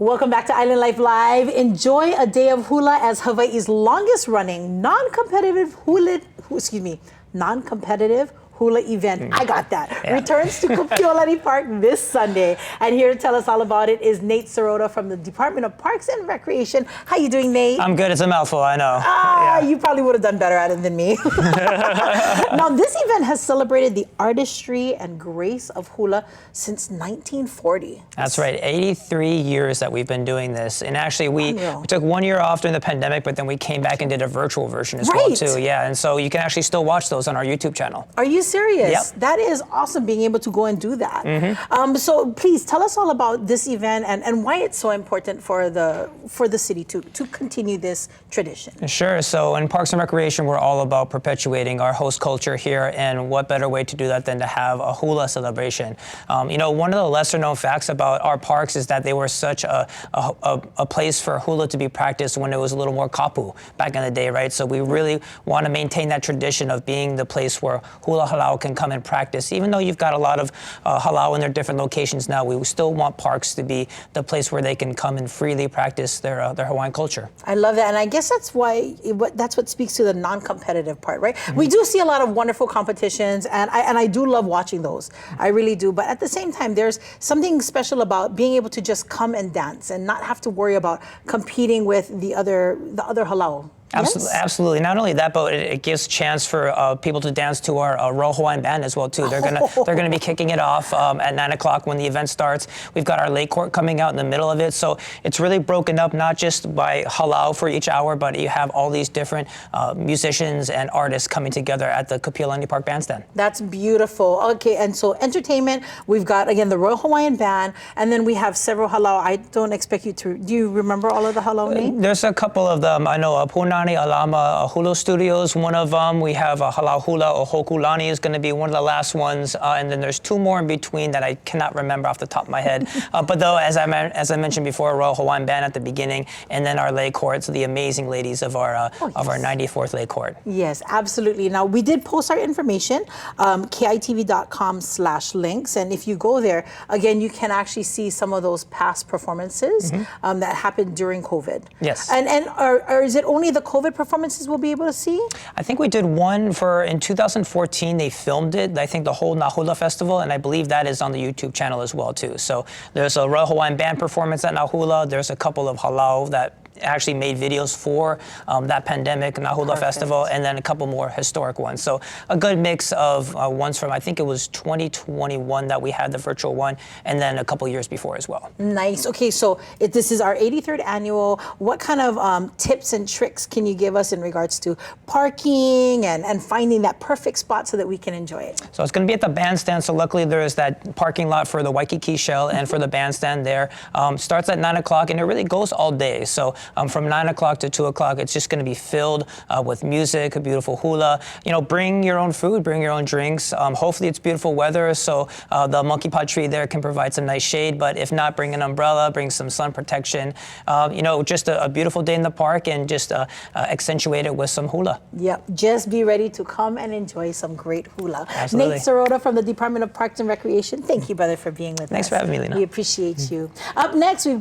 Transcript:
Welcome back to Island Life Live. Enjoy a day of hula as Hawaii's longest running non-competitive hula event. I got that. Yeah. Returns to Kapiolani Park this Sunday. And here to tell us all about it is Nate Sirota from the Department of Parks and Recreation. How you doing, Nate? I'm good. It's a mouthful, I know. You probably would have done better at it than me. Now, this event has celebrated the artistry and grace of hula since 1940. That's right. 83 years that we've been doing this. And actually, we took 1 year off during the pandemic, but then we came back and did a virtual version as well, too. Yeah, and so you can actually still watch those on our YouTube channel. Are you serious? Yep. That is awesome being able to go and do that. So please tell us all about this event and why it's so important for the city to continue this tradition. Sure. So in Parks and Recreation, we're all about perpetuating our host culture here, and what better way to do that than to have a hula celebration. You know, one of the lesser known facts about our parks is that they were such a place for hula to be practiced when it was a little more kapu back in the day, right? So we really want to maintain that tradition of being the place where hula halau can come and practice. Even though you've got a lot of halau in their different locations now, we still want parks to be the place where they can come and freely practice their Hawaiian culture. I love that, and I guess that's what speaks to the non-competitive part, right? We do see a lot of wonderful competitions, and I do love watching those. I really do. But at the same time, there's something special about being able to just come and dance and not have to worry about competing with the other halau. Absolutely, Yes? absolutely. Not only that, but it gives chance for people to dance to our Royal Hawaiian Band as well too. They're gonna be kicking it off at 9 o'clock when the event starts. We've got our lake court coming out in the middle of it, so it's really broken up not just by halau for each hour, but you have all these different musicians and artists coming together at the Kapiolani Park Bandstand. That's beautiful. Okay, and so entertainment, we've got again the Royal Hawaiian Band, and then we have several halau. I don't expect you to. Do you remember all of the halau names? There's a couple of them. I know Punani Alama Hulu Studios, one of them. We have Halau Hula or Hokulani is going to be one of the last ones, and then there's two more in between that I cannot remember off the top of my head. But though, as I mentioned before, Royal Hawaiian Band at the beginning, and then our lake court, so the amazing ladies of our 94th lake court. Yes, absolutely. Now we did post our information, kitv.com/links, and if you go there, again, you can actually see some of those past performances that happened during COVID. Yes. And or is it only the COVID performances we'll be able to see? I think we did one in 2014. They filmed it. I think the whole Nā Hula Festival, and I believe that is on the YouTube channel as well too. So there's a Royal Hawaiian Band performance at Nā Hula. There's a couple of halau that actually made videos for that pandemic Nā Hula Festival, and then a couple more historic ones. So a good mix of ones from, I think it was 2021 that we had the virtual one, and then a couple years before as well. Nice. Okay, so this is our 83rd annual. What kind of tips and tricks can you give us in regards to parking and finding that perfect spot so that we can enjoy it? So it's going to be at the bandstand. So luckily there is that parking lot for the Waikiki Shell and for the bandstand there. Starts at 9 o'clock and it really goes all day. So from 9 o'clock to 2 o'clock, it's just going to be filled with music, a beautiful hula. You know, bring your own food, bring your own drinks. Hopefully it's beautiful weather, so the monkey pod tree there can provide some nice shade. But if not, bring an umbrella, bring some sun protection. You know, just a beautiful day in the park, and just accentuate it with some hula. Yep, just be ready to come and enjoy some great hula. Absolutely. Nate Sirota from the Department of Parks and Recreation, thank you, brother, for being with us. Thanks for having me, Lena. We appreciate you. Up next, we've got